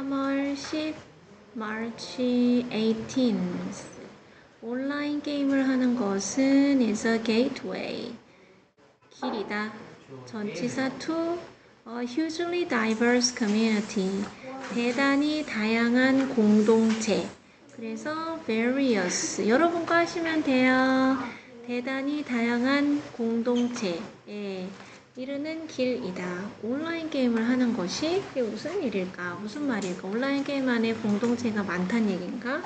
3월 10, March 18th. 온라인 게임을 하는 것은 is a gateway. 길이다. 전치사 to a hugely diverse community. 대단히 다양한 공동체. 그래서 various. 여러분과 하시면 돼요. 대단히 다양한 공동체. 이르는 길이다. 온라인 게임을 하는 것이 이게 무슨 일일까? 무슨 말일까? 온라인 게임 안에 공동체가 많다는 얘기인가?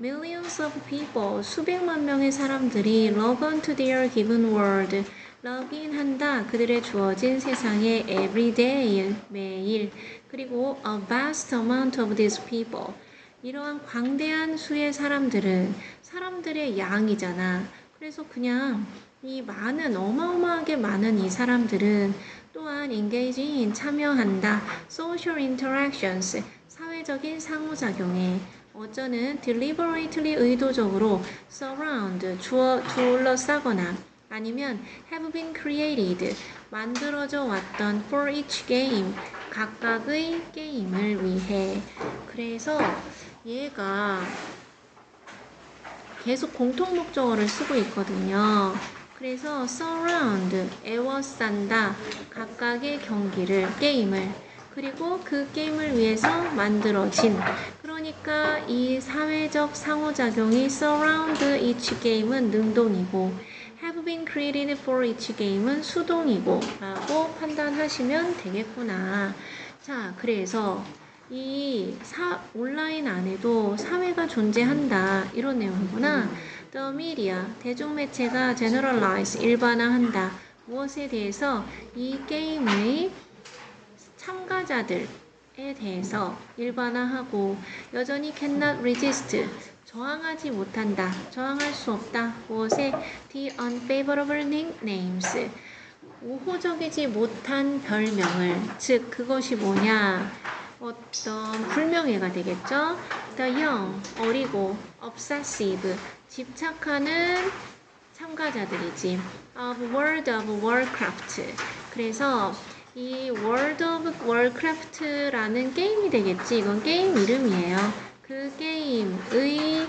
Millions of people, 수백만 명의 사람들이 log on to their given world, log인한다. 그들의 주어진 세상에 every day, 매일. 그리고 a vast amount of these people. 이러한 광대한 수의 사람들은 사람들의 양이잖아. 그래서 그냥 이 많은 어마어마하게 많은 이 사람들은 또한 engaging 참여한다. social interactions 사회적인 상호작용에 어쩌는 deliberately 의도적으로 surround 둘러싸거나 아니면 have been created 만들어져 왔던 for each game 각각의 게임을 위해. 그래서 얘가 계속 공통 목적어를 쓰고 있거든요. 그래서 surround, 에워싼다, 각각의 경기를, 게임을, 그리고 그 게임을 위해서 만들어진, 그러니까 이 사회적 상호작용이 surround each game은 능동이고 have been created for each game은 수동이고 라고 판단하시면 되겠구나. 자, 그래서 이 온라인 안에도 사회가 존재한다 이런 내용이구나. The media, 대중매체가 generalize, 일반화한다. 무엇에 대해서? 이 게임의 참가자들에 대해서 일반화하고 여전히 cannot resist, 저항하지 못한다. 저항할 수 없다. 무엇에? The unfavorable nicknames, 우호적이지 못한 별명을. 즉 그것이 뭐냐? 어떤 불명예가 되겠죠. The young, 어리고 obsessive, 집착하는 참가자들이지. of World of Warcraft. 그래서 이 World of Warcraft라는 게임이 되겠지. 이건 게임 이름이에요. 그 게임의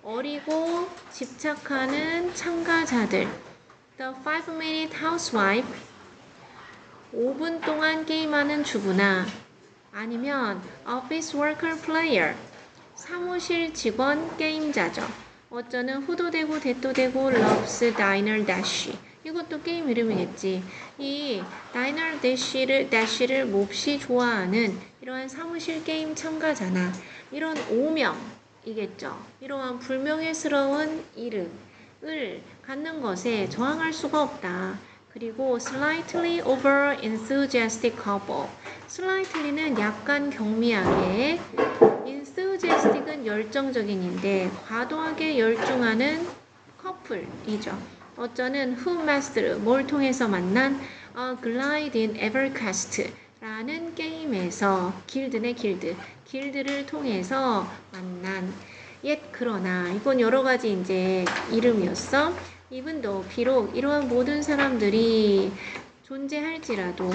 어리고 집착하는 참가자들. The 5-minute housewife, 5분 동안 게임하는 주부나 아니면 office worker player, 사무실 직원 게임자죠. 어쩌는 후도되고 대도되고 loves diner dash, 이것도 게임 이름이겠지. 이 diner dash를 몹시 좋아하는 이러한 사무실 게임 참가자나 이런 오명이겠죠. 이러한 불명예스러운 이름을 갖는 것에 저항할 수가 없다. 그리고 slightly over enthusiastic couple. slightly는 약간 경미하게, enthusiastic은 열정적인인데 과도하게 열중하는 커플이죠. 어쩌는 who met, 뭘 통해서 만난 a glide in EverQuest 라는 게임에서 길드네 길드를 통해서 만난. 그러나 이건 여러 가지 이제 이름이었어. even though, 비록 이러한 모든 사람들이 존재할지라도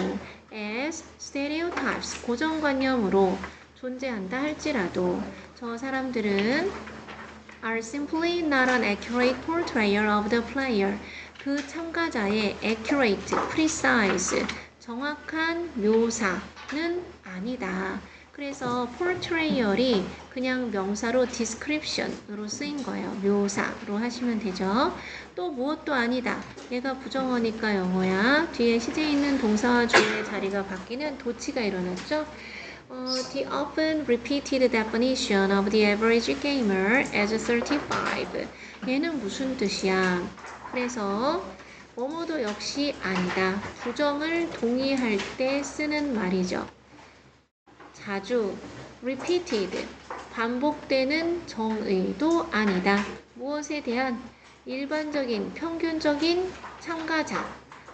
as stereotypes, 고정관념으로 존재한다 할지라도 저 사람들은 are simply not an accurate portrayal of the player. 그 참가자의 accurate, precise, 정확한 묘사는 아니다. 그래서 portrayal이 그냥 명사로 description으로 쓰인 거예요. 묘사로 하시면 되죠. 또 무엇도 아니다. 얘가 부정어니까 영어야. 뒤에 시제 있는 동사와 주어의 자리가 바뀌는 도치가 일어났죠. The often repeated definition of the average gamer as 35. 얘는 무슨 뜻이야? 그래서 뭐뭐도 역시 아니다. 부정을 동의할 때 쓰는 말이죠. 자주, repeated, 반복되는 정의도 아니다. 무엇에 대한? 일반적인, 평균적인 참가자,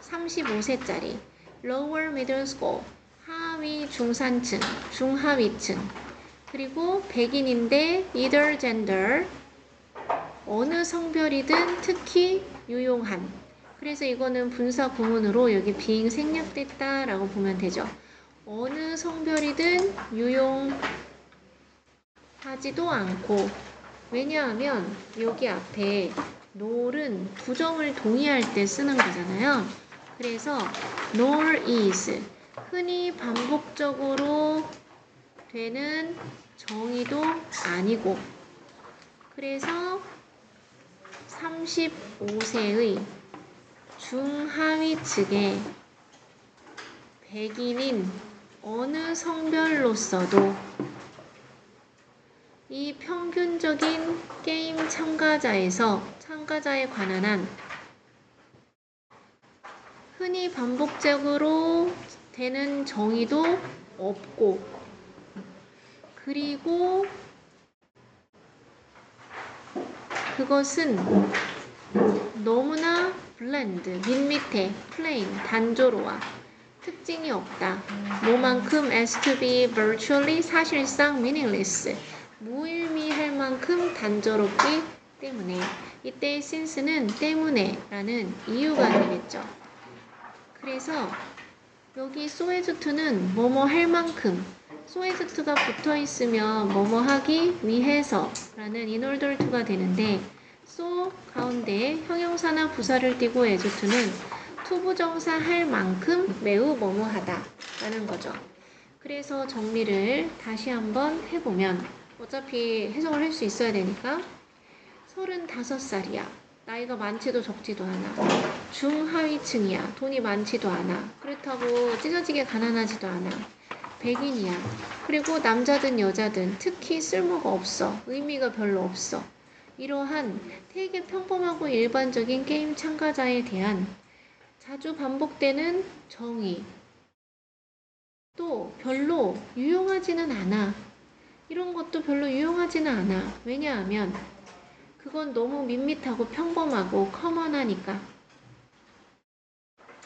35세짜리, lower middle school, 하위 중산층, 중하위층, 그리고 백인인데 either gender, 어느 성별이든 특히 유용한. 그래서 이거는 분사 구문으로 여기 being 생략됐다 라고 보면 되죠. 어느 성별이든 하지도 않고. 왜냐하면 여기 앞에 nor은 부정을 동의할 때 쓰는 거잖아요. 그래서 nor is 흔히 반복적으로 되는 정의도 아니고, 그래서 35세의 중하위 측에 백인인 어느 성별로서도 이 평균적인 게임 참가자에 관한 한 흔히 반복적으로 되는 정의도 없고, 그리고 그것은 너무나 블렌드, 밋밋해, 플레인, 단조로워, 특징이 없다. 뭐만큼 as to be virtually 사실상 meaningless, 무의미할 만큼 단조롭기 때문에. 이때 since는 때문에 라는 이유가 되겠죠. 그래서 여기 so as to는 뭐뭐 할 만큼, so as to가 붙어 있으면 뭐뭐 하기 위해서 라는 in order to가 되는데, so 가운데 형용사나 부사를 띄고 as to는 투부정사 할 만큼 매우 뭐뭐하다 라는 거죠. 그래서 정리를 다시 한번 해보면, 어차피 해석을 할 수 있어야 되니까, 35살이야. 나이가 많지도 적지도 않아. 중하위층이야. 돈이 많지도 않아. 그렇다고 찢어지게 가난하지도 않아. 백인이야. 그리고 남자든 여자든 특히 쓸모가 없어. 의미가 별로 없어. 이러한 되게 평범하고 일반적인 게임 참가자에 대한 자주 반복되는 정의, 또 별로 유용하지는 않아. 이런 것도 별로 유용하지는 않아. 왜냐하면 그건 너무 밋밋하고 평범하고 커먼하니까.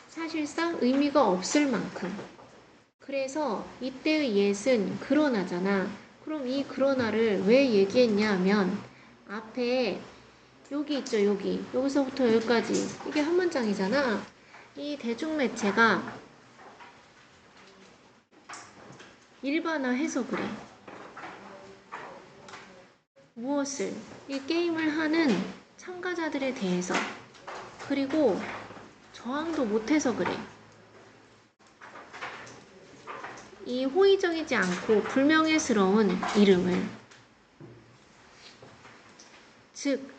사실상 의미가 없을 만큼. 그래서 이때의 옛은 그러나잖아. 그럼 이 그러나를 왜 얘기했냐 하면, 앞에 여기 있죠, 여기. 여기서부터 여기까지. 이게 한 문장이잖아. 이 대중매체가 일반화해서 그래. 무엇을? 이 게임을 하는 참가자들에 대해서. 그리고 저항도 못해서 그래. 이 호의적이지 않고 불명예스러운 이름을. 즉,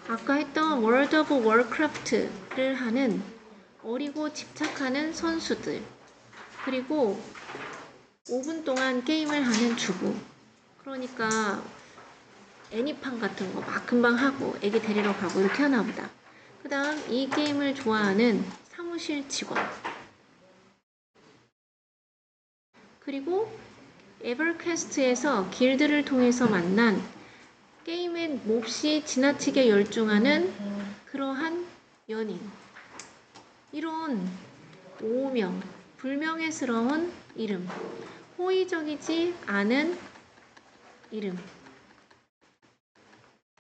아까 했던 World of Warcraft를 하는 어리고 집착하는 선수들, 그리고 5분 동안 게임을 하는 주부. 그러니까 애니팡 같은 거 막 금방 하고 애기 데리러 가고 이렇게 하나 보다. 그 다음 이 게임을 좋아하는 사무실 직원, 그리고 에버퀘스트에서 길드를 통해서 만난 게임에 몹시 지나치게 열중하는 그러한 연인. 이런 오명, 불명예스러운 이름, 호의적이지 않은 이름,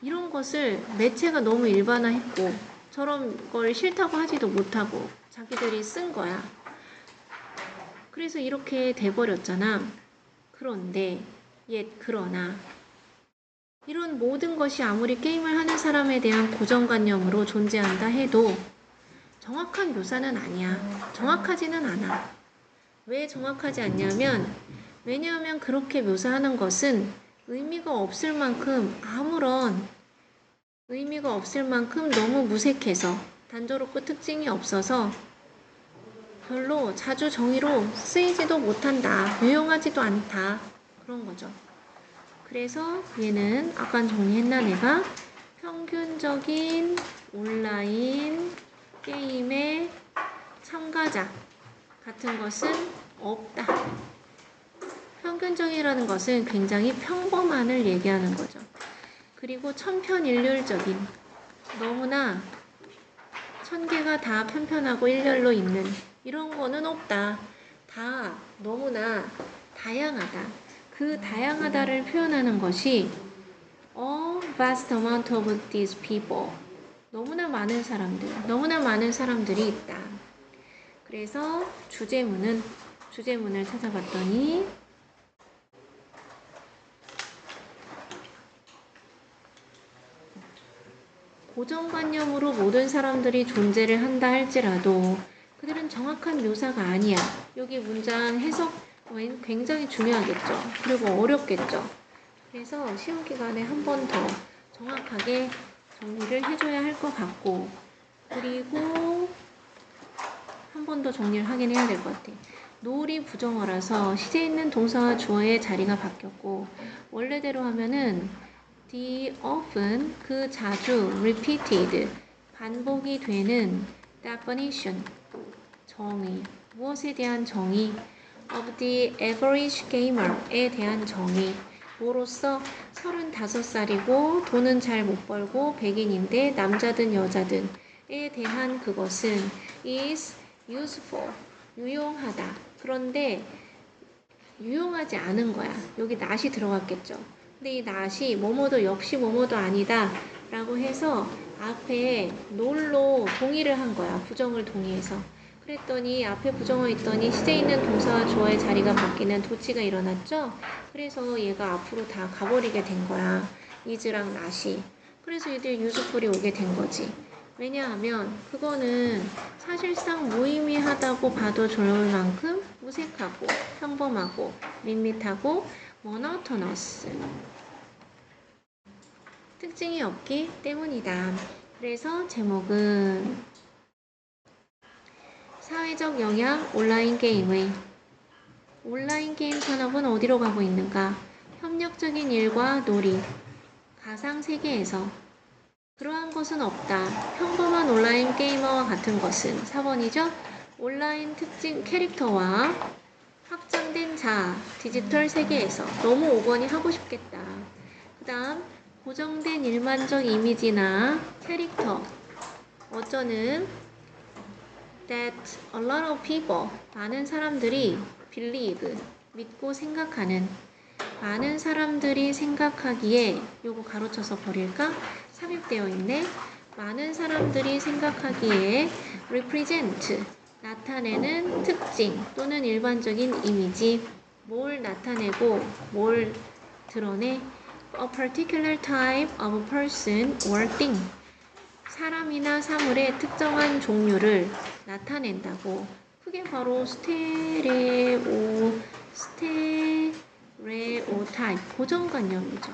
이런 것을 매체가 너무 일반화했고 저런 걸 싫다고 하지도 못하고 자기들이 쓴 거야. 그래서 이렇게 돼버렸잖아. 그런데 그러나 이런 모든 것이 아무리 게임을 하는 사람에 대한 고정관념으로 존재한다 해도 정확한 묘사는 아니야. 정확하지는 않아. 왜 정확하지 않냐면, 왜냐하면 그렇게 묘사하는 것은 의미가 없을 만큼, 아무런 의미가 없을 만큼 너무 무색해서, 단조롭고 특징이 없어서 별로 자주 정의로 쓰이지도 못한다. 유용하지도 않다. 그런 거죠. 그래서 얘는 아까 정리했나 내가? 평균적인 온라인 게임의 참가자 같은 것은 없다. 평균적이라는 것은 굉장히 평범한을 얘기하는 거죠. 그리고 천편일률적인, 너무나 천개가 다 편편하고 일렬로 있는 이런 거는 없다. 다 너무나 다양하다. 그 다양하다를 표현하는 것이 a vast amount of these people. 너무나 많은 사람들이 있다. 그래서 주제문을 찾아봤더니 고정관념으로 모든 사람들이 존재를 한다 할지라도 그들은 정확한 묘사가 아니야. 여기 문장 해석 굉장히 중요하겠죠. 그리고 어렵겠죠. 그래서 시험 기간에 한 번 더 정확하게 정리를 해줘야 할 것 같고, 그리고 한 번 더 정리를 하긴 해야 될 것 같아. noul이 부정어라서 시제 있는 동사와 주어의 자리가 바뀌었고, 원래대로 하면은 the often, 그 자주, repeated, 반복이 되는 definition, 정의, 무엇에 대한 정의, of the average gamer에 대한 정의, 뭐로써 35살이고 돈은 잘 못 벌고 백인인데 남자든 여자든에 대한 그것은 is useful, 유용하다. 그런데 유용하지 않은 거야. 여기 not이 들어갔겠죠. 근데 이 not이 뭐뭐도 역시 뭐뭐도 아니다 라고 해서 앞에 nol로 동의를 한 거야. 부정을 동의해서. 그랬더니 앞에 부정어 있더니 시제 있는 동사와 주어의 자리가 바뀌는 도치가 일어났죠. 그래서 얘가 앞으로 다 가버리게 된 거야. is랑 not이. 그래서 얘들 useful이 오게 된 거지. 왜냐하면 그거는 사실상 무의미하다고 봐도 좋을 만큼 무색하고 평범하고 밋밋하고 monotonous, 특징이 없기 때문이다. 그래서 제목은 사회적 영향 온라인 게임의 온라인 게임 산업은 어디로 가고 있는가? 협력적인 일과 놀이, 가상 세계에서 그러한 것은 없다. 평범한 온라인 게이머와 같은 것은 4번이죠. 온라인 특징 캐릭터와 확장된 자아, 디지털 세계에서 너무 5번이 하고 싶겠다. 그 다음 고정된 일반적 이미지나 캐릭터 어쩌는 that a lot of people, 많은 사람들이 believe, 믿고 생각하는, 많은 사람들이 생각하기에 요거 가로쳐서 버릴까? 삽입되어 있네. 많은 사람들이 생각하기에 represent, 나타내는 특징 또는 일반적인 이미지, 뭘 나타내고 뭘 드러내? A particular type of person or thing, 사람이나 사물의 특정한 종류를 나타낸다고. 그게 바로 스테레오타입, 고정관념이죠.